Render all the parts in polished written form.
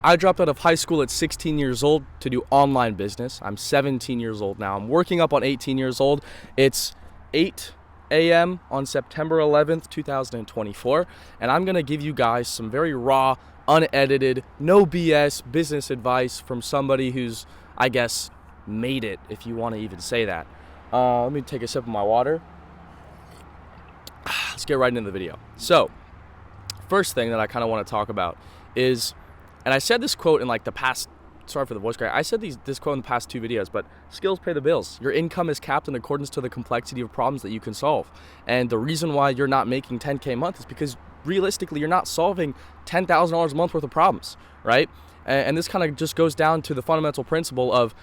I dropped out of high school at 16 years old to do online business. I'm 17 years old now. I'm working up on 18 years old. It's 8 a.m. on September 11th, 2024, and I'm going to give you guys some very raw, unedited, no BS business advice from somebody who's, I guess, made it, if you want to even say that. Let me take a sip of my water. Let's get right into the video. So, first thing that I kind of want to talk about is, and I said this quote in like the past, sorry for the voice crack, I said this quote in the past 2 videos, but skills pay the bills. Your income is capped in accordance to the complexity of problems that you can solve. And the reason why you're not making 10K a month is because realistically, you're not solving $10,000 a month worth of problems, right? And this kind of just goes down to the fundamental principle of,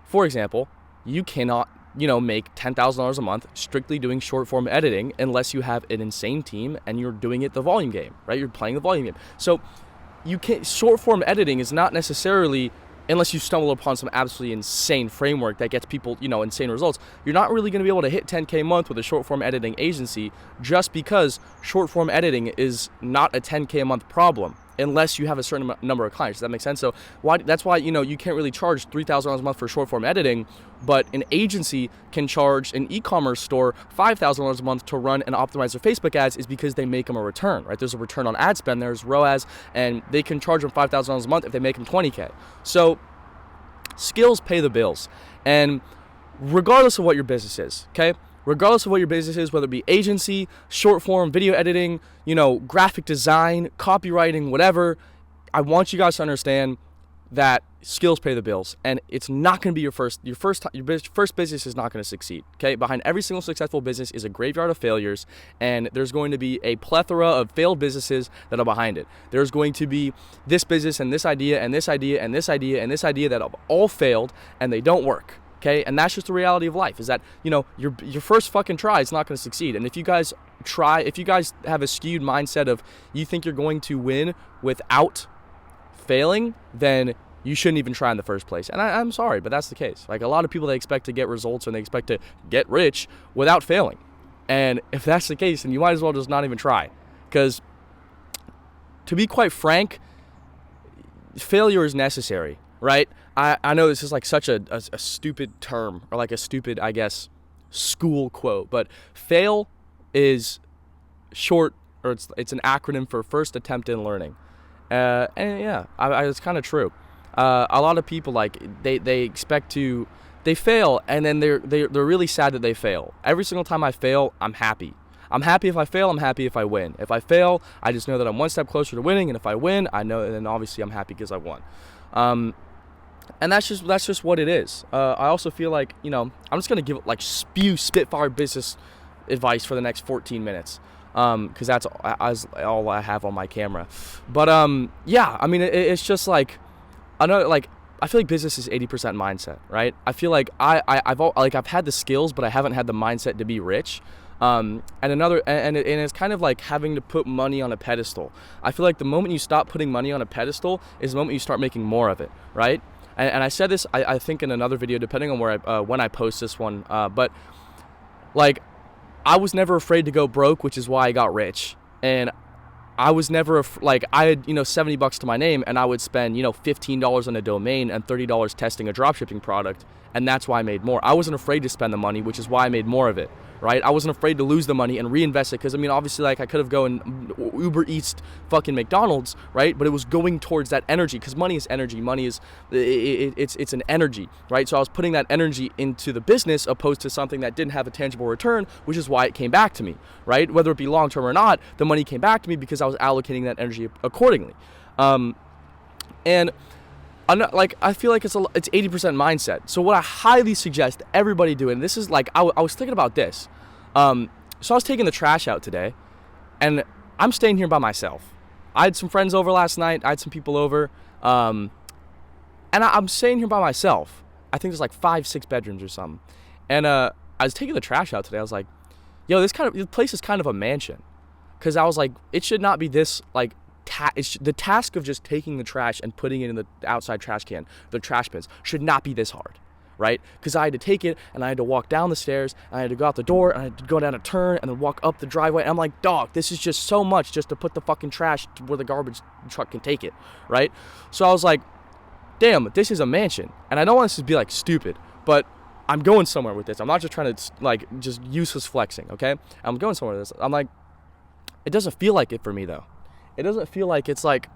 for example, you cannot, make $10,000 a month strictly doing short form editing unless you have an insane team and you're doing it the volume game, right? You're playing the volume game. So you can't, short form editing is not necessarily, unless you stumble upon some absolutely insane framework that gets people, insane results, you're not really going to be able to hit 10K a month with a short form editing agency just because short form editing is not a 10K a month problem unless you have a certain number of clients. Does that make sense? So that's why, you can't really charge $3,000 a month for short form editing, but an agency can charge an e-commerce store $5,000 a month to run and optimize their Facebook ads, is because they make them a return, right? There's a return on ad spend, there's ROAS, and they can charge them $5,000 a month if they make them 20K. So skills pay the bills. And regardless of what your business is, okay? Regardless of what your business is, whether it be agency, short form, video editing, graphic design, copywriting, whatever, I want you guys to understand that skills pay the bills, and it's not going to be your first business is not going to succeed. Okay, behind every single successful business is a graveyard of failures, and there's going to be a plethora of failed businesses that are behind it. There's going to be this business and this idea and this idea and this idea and this idea that have all failed and they don't work. Okay, and that's just the reality of life, is that, your first fucking try is not going to succeed. And if you guys have a skewed mindset of you think you're going to win without failing, then you shouldn't even try in the first place. And I'm sorry, but that's the case. Like, a lot of people, they expect to get results and they expect to get rich without failing. And if that's the case, then you might as well just not even try. Because, to be quite frank, failure is necessary, right? I know this is like such a stupid term, or like a stupid, I guess, school quote, but fail is short, or it's an acronym for first attempt in learning. And yeah, it's kind of true. A lot of people, like, they fail, and then they're really sad that they fail. Every single time I fail, I'm happy. I'm happy if I fail, I'm happy if I win. If I fail, I just know that I'm one step closer to winning, and if I win, I know, and then obviously I'm happy because I won. And that's just what it is. I also feel like, I'm just going to give spitfire business advice for the next 14 minutes. Because that's all I have on my camera. But, yeah, I mean, it's just like, I know, like, I feel like business is 80% mindset, right? I feel like I've had the skills, but I haven't had the mindset to be rich. And it's kind of like having to put money on a pedestal. I feel like the moment you stop putting money on a pedestal is the moment you start making more of it, right? And I said this, I think, in another video, depending on where when I post this one. But like, I was never afraid to go broke, which is why I got rich. And I was never I had, $70 to my name, and I would spend, $15 on a domain and $30 testing a dropshipping product, and that's why I made more. I wasn't afraid to spend the money, which is why I made more of it, right? I wasn't afraid to lose the money and reinvest it, because, I mean, obviously, like, I could have gone Uber Eats fucking McDonald's, right? But it was going towards that energy, because money is energy. Money is, it's an energy, right? So I was putting that energy into the business opposed to something that didn't have a tangible return, which is why it came back to me, right? Whether it be long-term or not, the money came back to me because I was allocating that energy accordingly. And I feel like it's 80% mindset. So what I highly suggest everybody do, and this is like, I was thinking about this. So I was taking the trash out today, and I'm staying here by myself. I had some friends over last night. I had some people over, and I'm staying here by myself. I think there's like 5-6 bedrooms or something. And I was taking the trash out today. I was like, yo, this place is kind of a mansion. Because I was like, it should not be this, like, the task of just taking the trash and putting it in the outside trash can, the trash bins, should not be this hard, right? Because I had to take it, and I had to walk down the stairs, and I had to go out the door, and I had to go down a turn, and then walk up the driveway. And I'm like, dog, this is just so much just to put the fucking trash to where the garbage truck can take it, right? So I was like, damn, this is a mansion. And I don't want this to be like stupid, but I'm going somewhere with this. I'm not just trying to like just useless flexing, okay? I'm going somewhere with this. I'm like, it doesn't feel like it for me though. It doesn't feel like it's like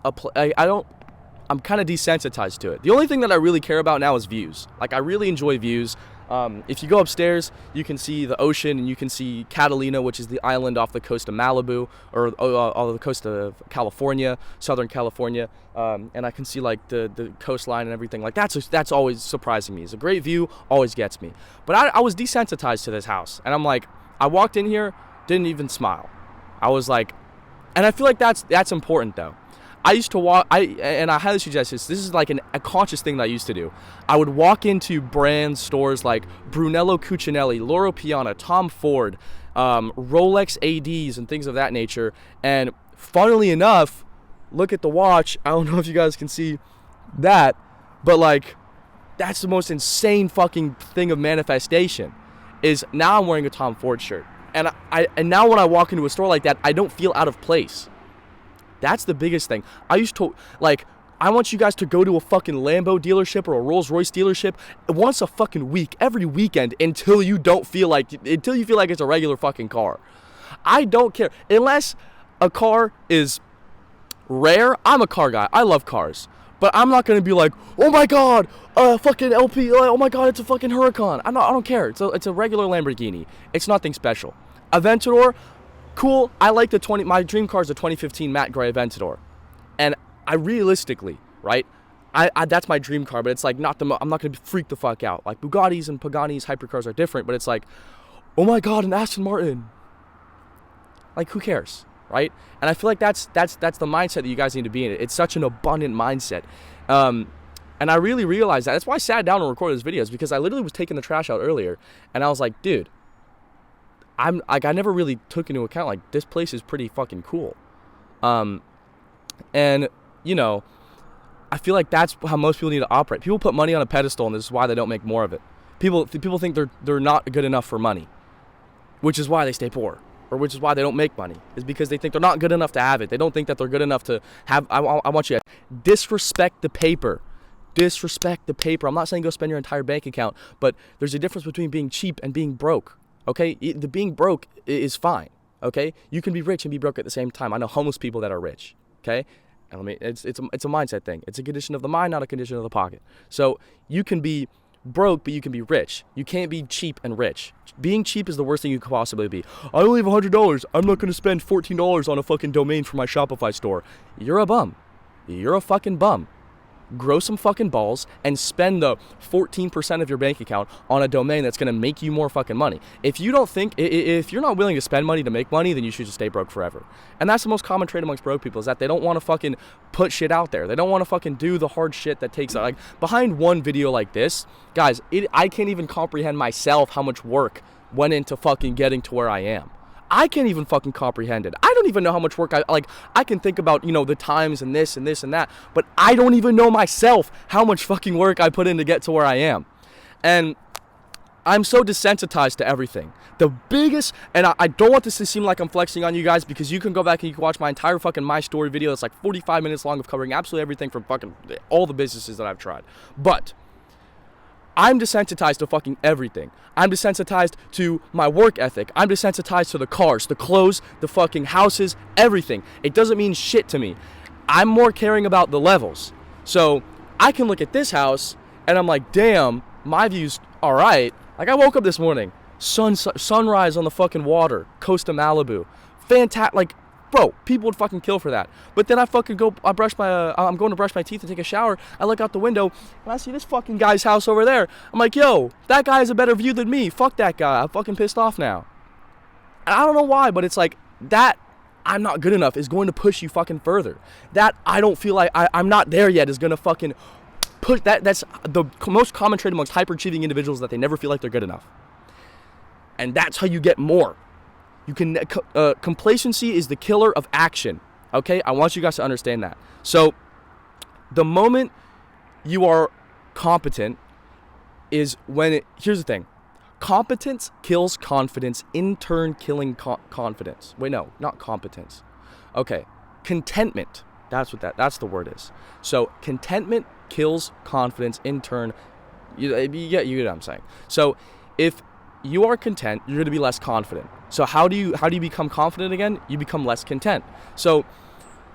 I'm kind of desensitized to it. The only thing that I really care about now is views. Like, I really enjoy views. If you go upstairs, you can see the ocean, and you can see Catalina, which is the island off the coast of Malibu, or off the coast of California, Southern California, and I can see like the coastline and everything. Like, that's always surprising me. It's a great view, always gets me. But I was desensitized to this house, and I'm like, I walked in here, didn't even smile. I was like, and I feel like that's important though. I used to walk, and I highly suggest this. This is like a conscious thing that I used to do. I would walk into brand stores like Brunello Cucinelli, Loro Piana, Tom Ford, Rolex ADs, and things of that nature. And funnily enough, look at the watch. I don't know if you guys can see that, but like, that's the most insane fucking thing of manifestation. Is now I'm wearing a Tom Ford shirt, and now when I walk into a store like that, I don't feel out of place. That's the biggest thing. I used to, like, I want you guys to go to a fucking Lambo dealership or a Rolls Royce dealership once a fucking week, every weekend, until you feel like it's a regular fucking car. I don't care. Unless a car is rare, I'm a car guy. I love cars. But I'm not going to be like, oh my God, fucking LP, oh my God, it's a fucking Huracan. I don't care. It's a regular Lamborghini. It's nothing special. Aventador, cool. I like my dream car is a 2015 matte gray Aventador. And I realistically, right, I that's my dream car, but it's like I'm not going to freak the fuck out. Like, Bugattis and Paganis, hypercars are different, but it's like, oh my God, an Aston Martin. Like, who cares, right? And I feel like that's the mindset that you guys need to be in. It's such an abundant mindset. And I really realized that. That's why I sat down and recorded this video, is because I literally was taking the trash out earlier, and I was like, dude, I never really took into account, like, this place is pretty fucking cool. And, you know, I feel like that's how most people need to operate. People put money on a pedestal, and this is why they don't make more of it. People think they're not good enough for money, which is why they stay poor, or which is why they don't make money, is because they think they're not good enough to have it. They don't think that they're good enough to have. I want you to disrespect the paper. Disrespect the paper. I'm not saying go spend your entire bank account, but there's a difference between being cheap and being broke. Okay, the being broke is fine. Okay, you can be rich and be broke at the same time. I know homeless people that are rich. Okay, I mean, it's a mindset thing. It's a condition of the mind, not a condition of the pocket. So you can be broke, but you can be rich. You can't be cheap and rich. Being cheap is the worst thing you could possibly be. I only have $100. I'm not going to spend $14 on a fucking domain for my Shopify store. You're a bum. You're a fucking bum. Grow some fucking balls and spend the 14% of your bank account on a domain that's going to make you more fucking money. If you're not willing to spend money to make money, then you should just stay broke forever. And that's the most common trait amongst broke people, is that they don't want to fucking put shit out there. They don't want to fucking do the hard shit that takes, like, behind one video like this, guys, I can't even comprehend myself how much work went into fucking getting to where I am. I can't even fucking comprehend it. I don't even know how much work I can think about, you know, the times and this and this and that, but I don't even know myself how much fucking work I put in to get to where I am. And I'm so desensitized to everything. The biggest, and I don't want this to seem like I'm flexing on you guys, because you can go back and you can watch my entire fucking My Story video. It's like 45 minutes long of covering absolutely everything from fucking all the businesses that I've tried. But I'm desensitized to fucking everything. I'm desensitized to my work ethic. I'm desensitized to the cars, the clothes, the fucking houses, everything. It doesn't mean shit to me. I'm more caring about the levels. So I can look at this house and I'm like, damn, my view's all right. Like, I woke up this morning, sunrise on the fucking water, coast of Malibu. Fantastic. Like, bro, people would fucking kill for that. But then I'm going to brush my teeth and take a shower. I look out the window and I see this fucking guy's house over there. I'm like, yo, that guy has a better view than me. Fuck that guy. I'm fucking pissed off now. And I don't know why, but it's like, that I'm not good enough is going to push you fucking further. That I don't feel like I'm not there yet is going to fucking push. That's the most common trait amongst hyperachieving individuals, that they never feel like they're good enough. And that's how you get more. You can complacency is the killer of action. Okay, I want you guys to understand that. So the moment you are competent, is here's the thing. Competence kills confidence, in turn killing confidence. Wait, no, not competence. Okay, contentment. That's the word is. So contentment kills confidence, in turn, you get what I'm saying. So if you are content, you're going to be less confident. So how do you become confident again? You become less content. So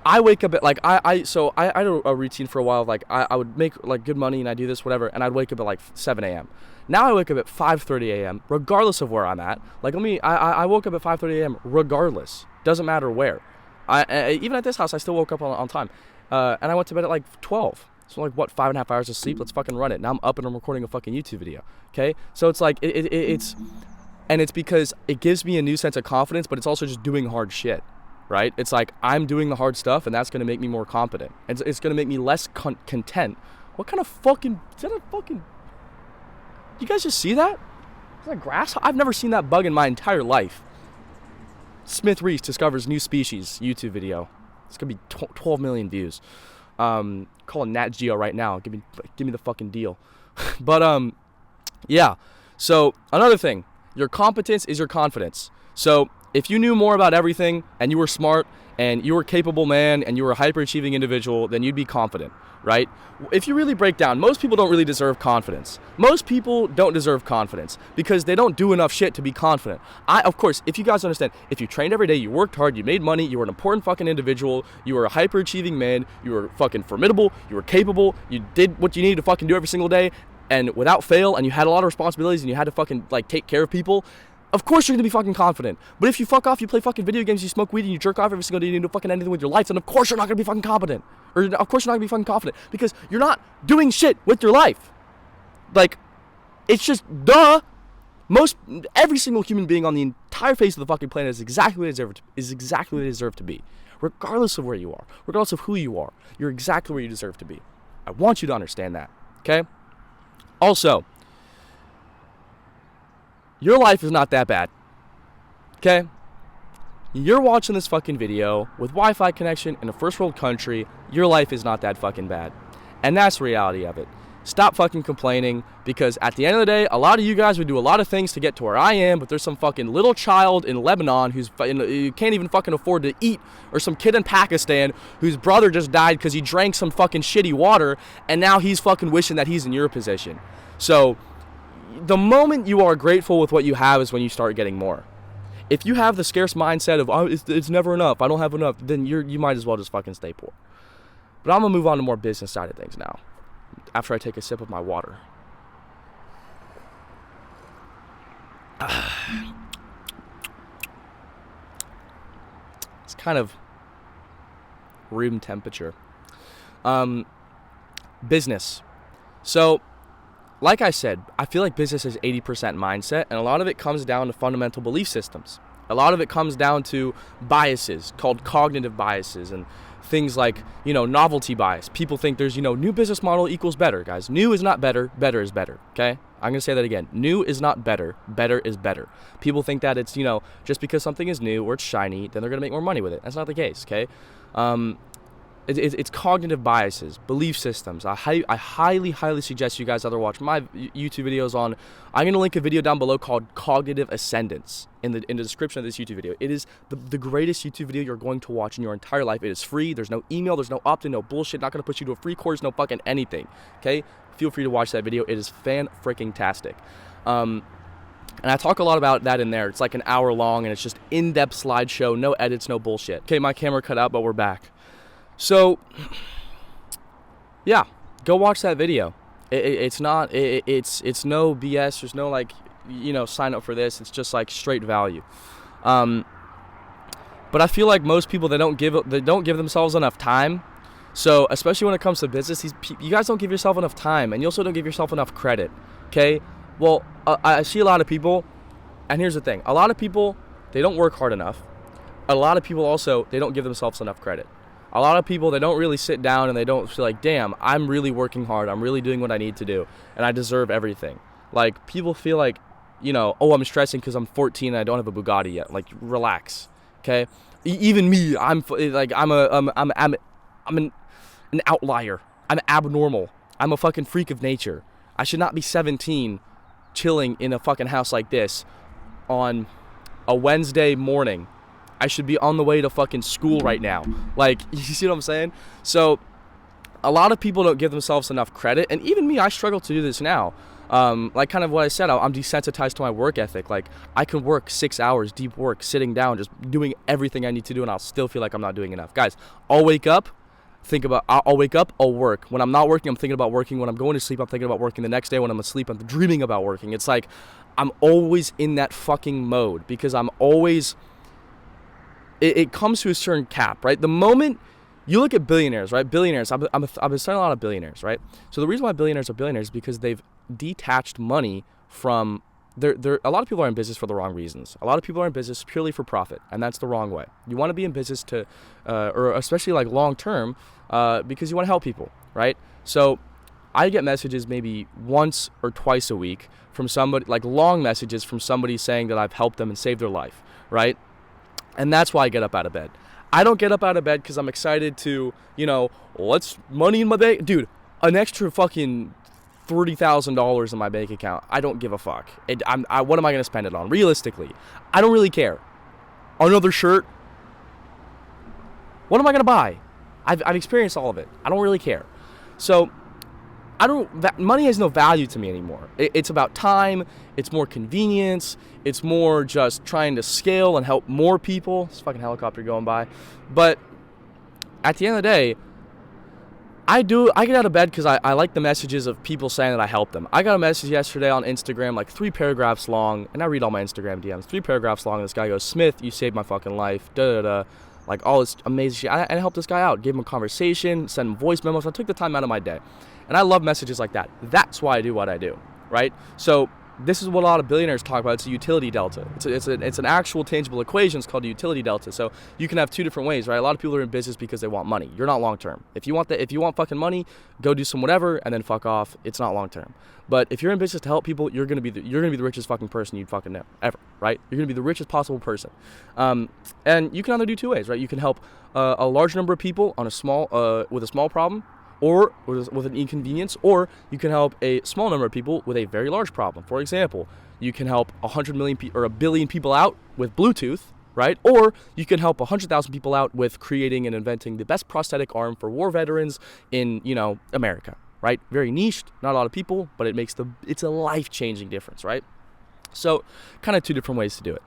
I wake up at like I had a routine for a while. Like I would make like good money and I do this whatever, and I'd wake up at like 7 a.m. Now I wake up at 5:30 a.m. regardless of where I'm at. Like I woke up at 5:30 a.m. regardless. Doesn't matter where. Even at this house I still woke up on time, and I went to bed at like 12. So like what, 5.5 hours of sleep? Let's fucking run it. Now I'm up and I'm recording a fucking YouTube video. Okay, so it's like it's because it gives me a new sense of confidence, but it's also just doing hard shit. Right? It's like I'm doing the hard stuff, and that's going to make me more competent. It's going to make me less content. What kind of fucking... Is that a fucking... You guys just see that? Is that a grass? I've never seen that bug in my entire life. Smith Reese discovers new species YouTube video. It's going to be 12 million views. Calling Nat Geo right now. Give me the fucking deal. But, yeah. So, another thing. Your competence is your confidence. So... if you knew more about everything and you were smart and you were a capable man and you were a hyper-achieving individual, then you'd be confident, right? If you really break down, most people don't really deserve confidence. Most people don't deserve confidence because they don't do enough shit to be confident. Of course, if you guys understand, if you trained every day, you worked hard, you made money, you were an important fucking individual, you were a hyper-achieving man, you were fucking formidable, you were capable, you did what you needed to fucking do every single day and without fail, and you had a lot of responsibilities and you had to fucking like take care of people, of course you're going to be fucking confident. But if you fuck off, you play fucking video games, you smoke weed, and you jerk off every single day, you do fucking anything with your life, then of course you're not going to be fucking competent. Or of course you're not going to be fucking confident. Because you're not doing shit with your life. Like, it's just, duh. Every single human being on the entire face of the fucking planet is exactly what they deserve to be. Regardless of where you are. Regardless of who you are. You're exactly where you deserve to be. I want you to understand that. Okay? Also, your life is not that bad, okay? You're watching this fucking video with Wi-Fi connection in a first world country. Your life is not that fucking bad. And that's the reality of it. Stop fucking complaining, because at the end of the day, a lot of you guys would do a lot of things to get to where I am, but there's some fucking little child in Lebanon who can't even fucking afford to eat, or some kid in Pakistan whose brother just died because he drank some fucking shitty water, and now he's fucking wishing that he's in your position. So the moment you are grateful with what you have is when you start getting more. If you have the scarce mindset of, oh, it's never enough, I don't have enough, then you might as well just fucking stay poor. But I'm going to move on to more business side of things now, after I take a sip of my water. It's kind of room temperature. Business. So, like I said, I feel like business is 80% mindset, and a lot of it comes down to fundamental belief systems. A lot of it comes down to biases called cognitive biases and things like, novelty bias. People think there's, new business model equals better, guys. New is not better, better is better, okay? I'm going to say that again. New is not better, better is better. People think that it's, just because something is new or it's shiny, then they're going to make more money with it. That's not the case, okay? It's cognitive biases, belief systems. I highly suggest you guys either watch my YouTube videos on. I'm going to link a video down below called Cognitive Ascendance in the description of this YouTube video. It is the greatest YouTube video you're going to watch in your entire life. It is free. There's no email. There's no opt-in. No bullshit. Not going to push you to a free course. No fucking anything. Okay? Feel free to watch that video. It is fan-freaking-tastic. And I talk a lot about that in there. It's like an hour long, and it's just in-depth slideshow. No edits. No bullshit. Okay, my camera cut out, but we're back. So, yeah, go watch that video. It's no BS. There's no sign up for this. It's just like straight value. But I feel like most people, they don't give themselves enough time. So, especially when it comes to business, you guys don't give yourself enough time, and you also don't give yourself enough credit. Okay? Well, I see a lot of people, and here's the thing: a lot of people, they don't work hard enough. A lot of people also, they don't give themselves enough credit. A lot of people, they don't really sit down and they don't feel like, damn, I'm really working hard. I'm really doing what I need to do, and I deserve everything. Like, people feel like, oh, I'm stressing because I'm 14 and I don't have a Bugatti yet. Like, relax, okay? Even me, I'm an outlier. I'm abnormal. I'm a fucking freak of nature. I should not be 17 chilling in a fucking house like this on a Wednesday morning. I should be on the way to fucking school right now. Like, you see what I'm saying? So a lot of people don't give themselves enough credit, and even me, I struggle to do this now. Like kind of what I said, I'm desensitized to my work ethic. Like, I can work 6 hours deep work, sitting down, just doing everything I need to do, and I'll still feel like I'm not doing enough. Guys, I'll wake up, I'll work. When I'm not working, I'm thinking about working. When I'm going to sleep, I'm thinking about working. The next day when I'm asleep, I'm dreaming about working. It's like I'm always in that fucking mode, because I'm always, it comes to a certain cap, right? The moment you look at billionaires, right? Billionaires, I've been studying a lot of billionaires, right? So the reason why billionaires are billionaires is because they've detached money from, a lot of people are in business for the wrong reasons. A lot of people are in business purely for profit, and that's the wrong way. You want to be in business to, or especially like long term, because you want to help people, right? So I get messages maybe once or twice a week from somebody, like long messages from somebody saying that I've helped them and saved their life, right? And that's why I get up out of bed. I don't get up out of bed because I'm excited to, what's money in my bank? Dude, an extra fucking $30,000 in my bank account. I don't give a fuck. What am I going to spend it on? Realistically, I don't really care. Another shirt? What am I going to buy? I've experienced all of it. I don't really care. So money has no value to me anymore. It's about time. It's more convenience. It's more just trying to scale and help more people. This fucking helicopter going by. But at the end of the day, I get out of bed because I like the messages of people saying that I helped them. I got a message yesterday on Instagram, like 3 paragraphs long, and I read all my Instagram DMs, 3 paragraphs long, and this guy goes, "Smith, you saved my fucking life, da-da-da." Like, all this amazing shit. I helped this guy out, gave him a conversation, sent him voice memos. I took the time out of my day. And I love messages like that. That's why I do what I do, right? So this is what a lot of billionaires talk about. It's a utility delta. It's an actual tangible equation. It's called a utility delta. So you can have 2 different ways, right? A lot of people are in business because they want money. You're not long term. If you want fucking money, go do some whatever and then fuck off. It's not long term. But if you're in business to help people, you're gonna be the richest fucking person you'd fucking know ever, right? You're gonna be the richest possible person. And you can either do 2 ways, right? You can help a large number of people on with a small problem, or with an inconvenience, or you can help a small number of people with a very large problem. For example, you can help 100 million or 1 billion people out with Bluetooth, right? Or you can help 100,000 people out with creating and inventing the best prosthetic arm for war veterans in, America, right? Very niched, not a lot of people, but it's a life-changing difference, right? So kind of 2 different ways to do it.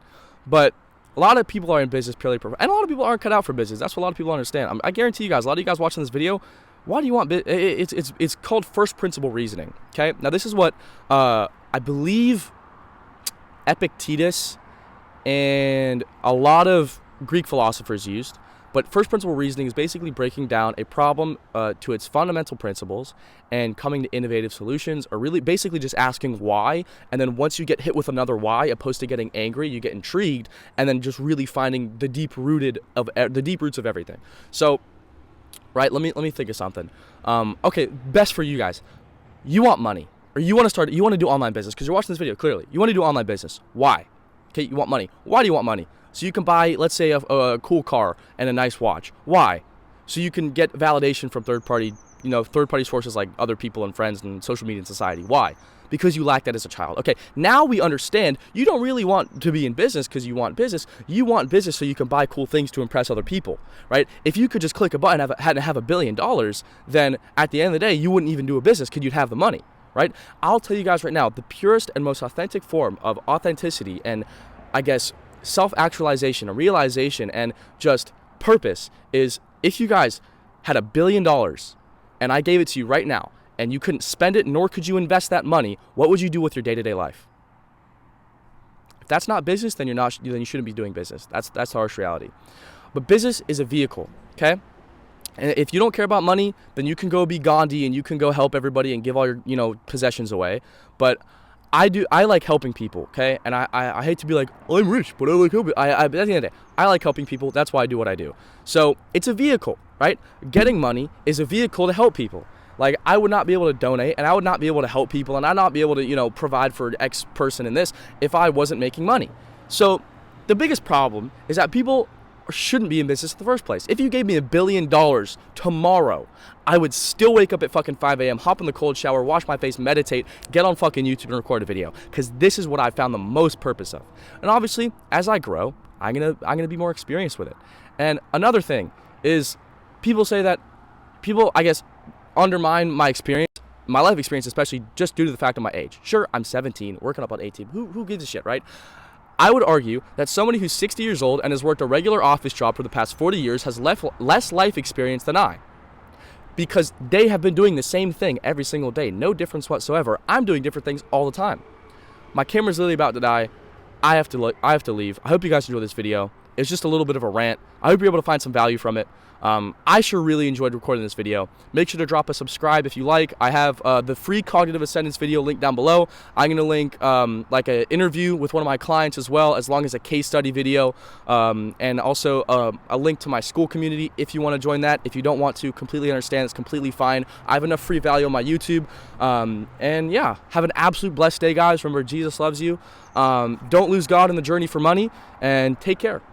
But a lot of people are in business purely for, and a lot of people aren't cut out for business. That's what a lot of people understand. I guarantee you guys, a lot of you guys watching this video, why do you want it's called first principle reasoning, okay? Now this is what I believe Epictetus and a lot of Greek philosophers used. But first principle reasoning is basically breaking down a problem to its fundamental principles and coming to innovative solutions, or really basically just asking why. And then once you get hit with another why, opposed to getting angry, you get intrigued, and then just really finding the deep roots of everything. So, right, let me think of something. Okay, best for you guys. You want money, or you want to do online business because you're watching this video. Clearly, you want to do online business. Why? Okay, you want money. Why do you want money? So you can buy, let's say, a cool car and a nice watch. Why? So you can get validation from third-party sources like other people and friends and social media and society. Why? Because you lacked that as a child. Okay, now we understand you don't really want to be in business because you want business. You want business so you can buy cool things to impress other people, right? If you could just click a button and have $1 billion, then at the end of the day, you wouldn't even do a business because you'd have the money, right? I'll tell you guys right now, the purest and most authentic form of authenticity and, I guess, self-actualization and realization and just purpose is if you guys had $1 billion and I gave it to you right now and you couldn't spend it nor could you invest that money, what would you do with your day-to-day life? If that's not business, then you shouldn't be doing business. That's the harsh reality. But business is a vehicle, okay? And if you don't care about money, then you can go be Gandhi and you can go help everybody and give all your possessions away. But I like helping people, okay? And I hate to be like, I'm rich, but I like helping. But at the end of the day, I like helping people. That's why I do what I do. So it's a vehicle, right? Getting money is a vehicle to help people. Like, I would not be able to donate, and I would not be able to help people, and I'd not be able to, provide for X person in this if I wasn't making money. So the biggest problem is that people shouldn't be in business in the first place. If you gave me $1 billion tomorrow, I would still wake up at fucking 5 a.m., hop in the cold shower, wash my face, meditate, get on fucking YouTube and record a video, because this is what I found the most purpose of. And obviously, as I grow, I'm gonna be more experienced with it. And another thing is, people say that people, I guess, undermine my experience, my life experience, especially just due to the fact of my age. Sure, I'm 17, working up on 18. Who gives a shit, right? I would argue that somebody who's 60 years old and has worked a regular office job for the past 40 years has less life experience than I, because they have been doing the same thing every single day. No difference whatsoever. I'm doing different things all the time. My camera's literally about to die. I have to leave. I hope you guys enjoy this video. It's just a little bit of a rant. I hope you're able to find some value from it. I sure really enjoyed recording this video. Make sure to drop a subscribe if you like. I have the free cognitive ascendance video linked down below. I'm going to link like an interview with one of my clients as well, as long as a case study video, and also a link to my school community if you want to join that. If you don't want to, completely understand. It's completely fine. I have enough free value on my YouTube. And yeah, have an absolute blessed day, guys. Remember, Jesus loves you. Don't lose God in the journey for money, and take care.